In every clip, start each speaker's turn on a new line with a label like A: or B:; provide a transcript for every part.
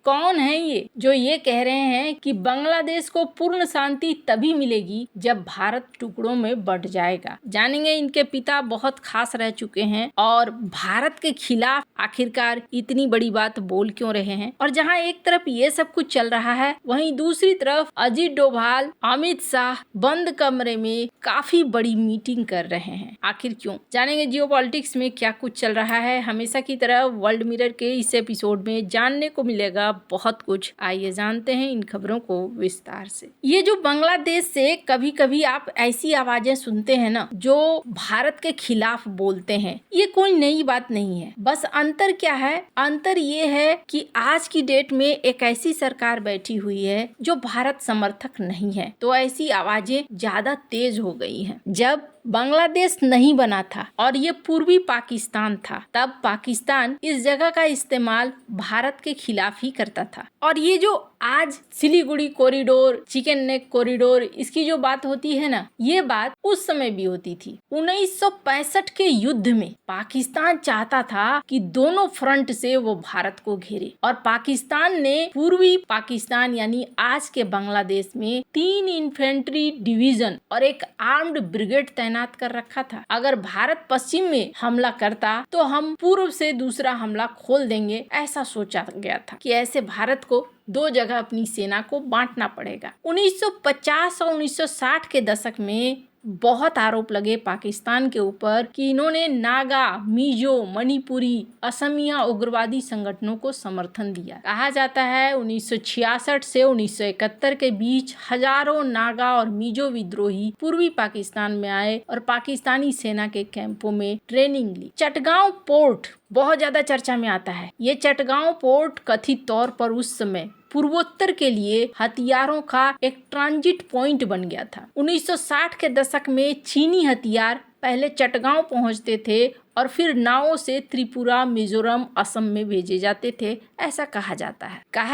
A: कौन है ये जो ये कह रहे हैं कि बांग्लादेश को पूर्ण शांति तभी मिलेगी जब भारत टुकड़ों में बंट जाएगा। जानेंगे इनके पिता बहुत खास रह चुके हैं और भारत के खिलाफ आखिरकार इतनी बड़ी बात बोल क्यों रहे हैं। और जहां एक तरफ ये सब कुछ चल रहा है, वहीं दूसरी तरफ अजीत डोभाल, अमित शाह बंद कमरे में काफी बड़ी मीटिंग कर रहे हैं। आखिर क्यों? जानेंगे जियोपॉलिटिक्स में क्या कुछ चल रहा है। हमेशा की तरह वर्ल्ड मिरर के इस एपिसोड में जानने को मिलेगा बहुत कुछ। आइए जानते हैं इन खबरों को विस्तार से। ये जो बांग्लादेश से कभी कभी आप ऐसी आवाजें सुनते हैं ना जो भारत के खिलाफ बोलते हैं, ये कोई नई बात नहीं है। बस अंतर क्या है? अंतर ये है कि आज की डेट में एक ऐसी सरकार बैठी हुई है जो भारत समर्थक नहीं है, तो ऐसी आवाजें ज्यादा तेज हो गई हैं। जब बांग्लादेश नहीं बना था और ये पूर्वी पाकिस्तान था, तब पाकिस्तान इस जगह का इस्तेमाल भारत के खिलाफ ही करता था। और ये जो आज Siliguri corridor, chicken neck corridor, इसकी जो बात होती है ना, ये बात उस समय भी होती थी। 1965 के युद्ध में पाकिस्तान चाहता था कि दोनों फ्रंट से वो भारत को घेरे और पाकिस्तान ने पूर्वी पाकिस्तान यानी आज के बांग्लादेश में 3 इन्फेंट्री डिवीजन और एक आर्म्ड ब्रिगेड तैनात कर रखा था। अगर भारत पश्चिम में हमला करता तो हम पूर्व से दूसरा हमला खोल देंगे, ऐसा सोचा गया था कि ऐसे भारत को 2 जगह अपनी सेना को बांटना पड़ेगा। 1950 और 1960 के दशक में बहुत आरोप लगे पाकिस्तान के ऊपर कि इन्होंने नागा, मिजो, मणिपुरी, असमिया उग्रवादी संगठनों को समर्थन दिया। कहा जाता है 1966 से 1971 के बीच हजारों नागा और मिजो विद्रोही पूर्वी पाकिस्तान में आए और पाकिस्तानी सेना के कैंपों में ट्रेनिंग ली। चटगांव पोर्ट बहुत ज्यादा चर्चा में आता है। ये चटगांव पोर्ट कथित तौर पर उस समय पूर्वोत्तर के लिए हथियारों का एक ट्रांजिट पॉइंट बन गया था। 1960 के दशक में चीनी हथियार पहले चटगांव पहुंचते थे और फिर नावों से त्रिपुरा, मिजोरम, असम में भेजे जाते थे, ऐसा कहा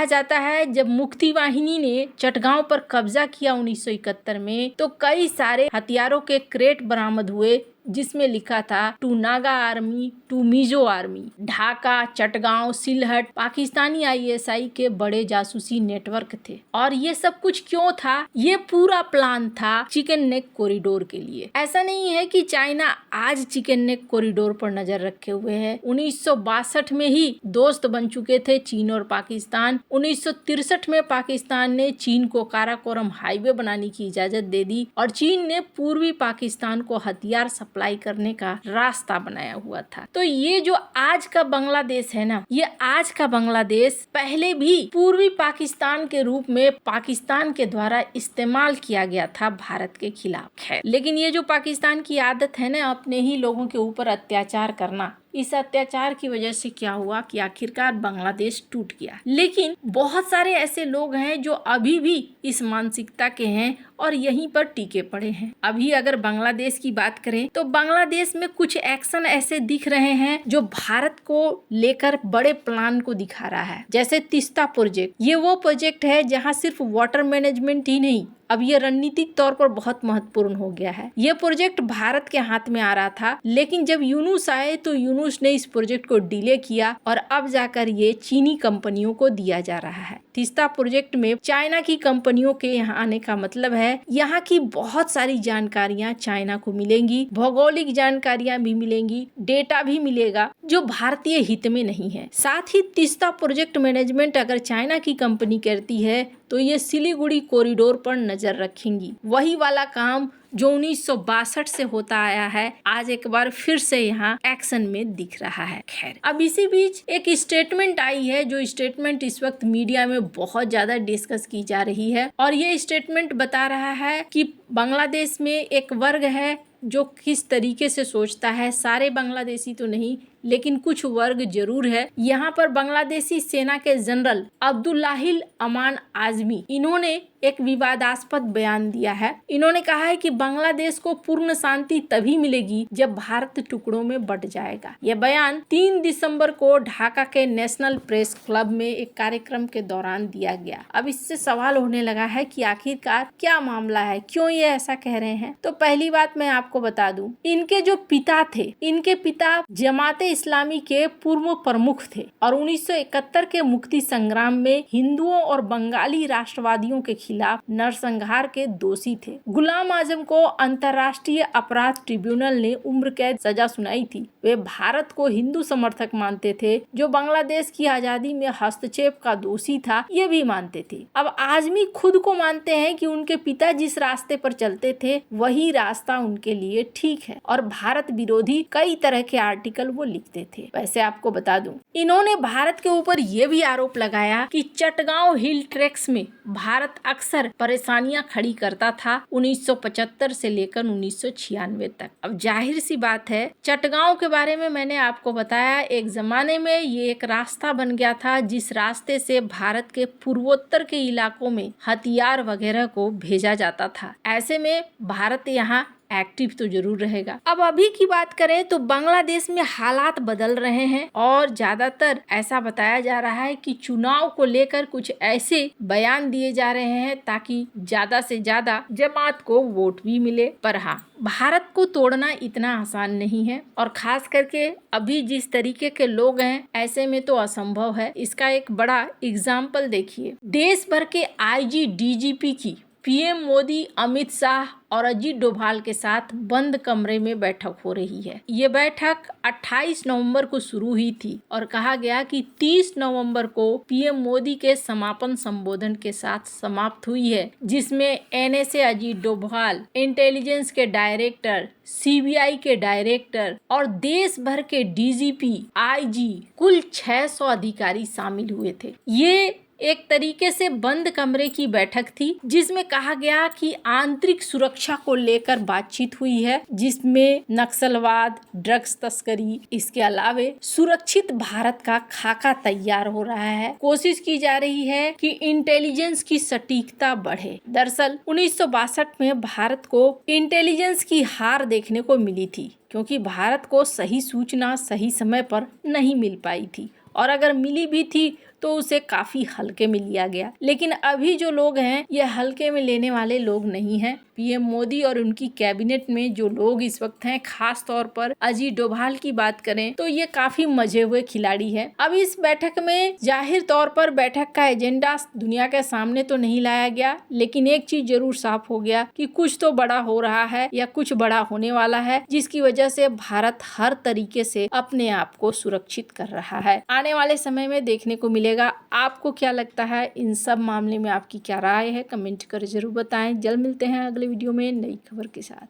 A: जाता है जब मुक्ति वाहिनी ने चटगांव पर कब्जा किया 1971 में, तो कई सारे हथियारों के क्रेट बरामद हुए जिसमें लिखा था two Naga army, two Mizo army. Dhaka, Chittagong, Sylhet Pakistani ISI के बड़े जासूसी नेटवर्क थे। और ये सब कुछ क्यों था? ये पूरा प्लान था चिकन नेक कॉरिडोर के लिए। ऐसा नहीं है कि चाइना आज चिकन नेक कॉरिडोर पर नजर रखे हुए है। 1962 में ही दोस्त बन चुके थे चीन और पाकिस्तान। 1963 में पाकिस्तान ने चीन को काराकोरम हाईवे बनाने की इजाजत दे दी और चीन ने पूर्वी पाकिस्तान को हथियार सप्लाई करने का रास्ता बनाया हुआ था। तो ये जो आज का बांग्लादेश है ना, ये आज का बांग्लादेश पहले भी पूर्वी पाकिस्तान के रूप में पाकिस्तान के द्वारा इस्तेमाल किया गया था भारत के खिलाफ है। लेकिन ये जो पाकिस्तान की आदत है ना अपने ही लोगों के ऊपर अत्याचार करना, इस अत्याचार की वजह से क्या हुआ कि आखिरकार बांग्लादेश टूट गया। लेकिन बहुत सारे ऐसे लोग हैं जो अभी भी इस मानसिकता के हैं और यहीं पर टिके पड़े हैं। अभी अगर बांग्लादेश की बात करें तो बांग्लादेश में कुछ एक्शन ऐसे दिख रहे हैं जो भारत को लेकर बड़े प्लान को दिखा रहा है। जैसे तीस्ता प्रोजेक्ट, ये वो प्रोजेक्ट है जहाँ सिर्फ वाटर मैनेजमेंट ही नहीं, अब ये रणनीतिक तौर पर बहुत महत्वपूर्ण हो गया है। ये प्रोजेक्ट भारत के हाथ में आ रहा था, लेकिन जब यूनुस आए तो यूनुस ने इस प्रोजेक्ट को डिले किया और अब जाकर ये चीनी कंपनियों को दिया जा रहा है। तीस्ता प्रोजेक्ट में चाइना की कंपनियों के यहाँ आने का मतलब है यहाँ की बहुत सारी जानकारियाँ चाइना को मिलेंगी, भौगोलिक जानकारियाँ भी मिलेंगी, डेटा भी मिलेगा जो भारतीय हित में नहीं है। साथ ही तीस्ता प्रोजेक्ट मैनेजमेंट अगर चाइना की कंपनी करती है तो ये सिलीगुड़ी कॉरिडोर पर नजर रखेंगी। वही वाला काम जो 1962 से होता आया है, आज एक बार फिर से यहाँ एक्शन में दिख रहा है। खैर, अब इसी बीच एक स्टेटमेंट आई है, जो स्टेटमेंट इस वक्त मीडिया में बहुत ज्यादा डिस्कस की जा रही है और ये स्टेटमेंट बता रहा है कि बांग्लादेश में एक वर्ग है जो किस तरीके से सोचता है। सारे बांग्लादेशी तो नहीं, लेकिन कुछ वर्ग जरूर है। यहाँ पर बांग्लादेशी सेना के जनरल अब्दुल्लाहिल अमान आजमी, इन्होंने एक विवादास्पद बयान दिया है। इन्होंने कहा है कि बांग्लादेश को पूर्ण शांति तभी मिलेगी जब भारत टुकड़ों में बंट जाएगा। यह बयान 3 दिसंबर को ढाका के नेशनल प्रेस क्लब में एक कार्यक्रम के दौरान दिया गया। अब इससे सवाल होने लगा है कि आखिरकार क्या मामला है, क्यों ये ऐसा कह रहे हैं। तो पहली बात मैं आपको बता दूं, इनके जो पिता थे, इनके पिता जमाते इस्लामी के पूर्व प्रमुख थे और 1971 के मुक्ति संग्राम में हिंदुओं और बंगाली राष्ट्रवादियों के खिलाफ नरसंहार के दोषी थे। गुलाम आजम को अंतर्राष्ट्रीय अपराध ट्रिब्यूनल ने उम्र कैद सजा सुनाई थी। वे भारत को हिंदू समर्थक मानते थे जो बांग्लादेश की आजादी में हस्तक्षेप का दोषी था, ये भी मानते थे। अब आजमी खुद को मानते हैं कि उनके पिता जिस रास्ते पर चलते थे वही रास्ता उनके लिए ठीक है और भारत विरोधी कई तरह के आर्टिकल वो लिखते थे। वैसे आपको बता दूं, इन्होंने भारत के ऊपर ये भी आरोप लगाया कि चटगांव हिल ट्रैक्स में भारत अक्सर परेशानियां खड़ी करता था 1975 से लेकर 1996 तक। अब जाहिर सी बात है, चटगांव के बारे में मैंने आपको बताया, एक जमाने में ये एक रास्ता बन गया था जिस रास्ते से भारत के पूर्वोत्तर के इलाकों में हथियार वगैरह को भेजा जाता था। ऐसे में भारत यहाँ एक्टिव तो जरूर रहेगा। अब अभी की बात करें तो बांग्लादेश में हालात बदल रहे हैं और ज्यादातर ऐसा बताया जा रहा है कि चुनाव को लेकर कुछ ऐसे बयान दिए जा रहे हैं ताकि ज्यादा से ज्यादा जमात को वोट भी मिले। पर हाँ, भारत को तोड़ना इतना आसान नहीं है और खास करके अभी जिस तरीके के लोग हैं ऐसे में तो असंभव है। इसका एक बड़ा एग्जाम्पल देखिए, देश भर के आईजी डीजीपी की पीएम मोदी, अमित शाह और अजीत डोभाल के साथ बंद कमरे में बैठक हो रही है। ये बैठक 28 नवंबर को शुरू हुई थी और कहा गया कि 30 नवंबर को पीएम मोदी के समापन संबोधन के साथ समाप्त हुई है, जिसमें एनएसए अजीत डोभाल, इंटेलिजेंस के डायरेक्टर, सीबीआई के डायरेक्टर और देश भर के डीजीपी, आईजी कुल 600 अधिकारी शामिल हुए थे। ये एक तरीके से बंद कमरे की बैठक थी जिसमें कहा गया कि आंतरिक सुरक्षा को लेकर बातचीत हुई है, जिसमें नक्सलवाद, ड्रग्स तस्करी, इसके अलावे सुरक्षित भारत का खाका तैयार हो रहा है। कोशिश की जा रही है कि इंटेलिजेंस की सटीकता बढ़े। दरअसल 1962 में भारत को इंटेलिजेंस की हार देखने को मिली थी क्योंकि भारत को सही सूचना सही समय पर नहीं मिल पाई थी और अगर मिली भी थी तो उसे काफी हल्के में लिया गया। लेकिन अभी जो लोग हैं ये हल्के में लेने वाले लोग नहीं हैं। पीएम मोदी और उनकी कैबिनेट में जो लोग इस वक्त हैं, खास तौर पर अजीत डोभाल की बात करें तो ये काफी मजे हुए खिलाड़ी है। अब इस बैठक में जाहिर तौर पर बैठक का एजेंडा दुनिया के सामने तो नहीं लाया गया, लेकिन एक चीज जरूर साफ हो गया कि कुछ तो बड़ा हो रहा है या कुछ बड़ा होने वाला है, जिसकी वजह से भारत हर तरीके से अपने आप को सुरक्षित कर रहा है। आने वाले समय में देखने को मिलेगा। आपको क्या लगता है, इन सब मामले में आपकी क्या राय है, कमेंट कर जरूर बताएं। जल्द मिलते हैं अगले वीडियो में नई खबर के साथ।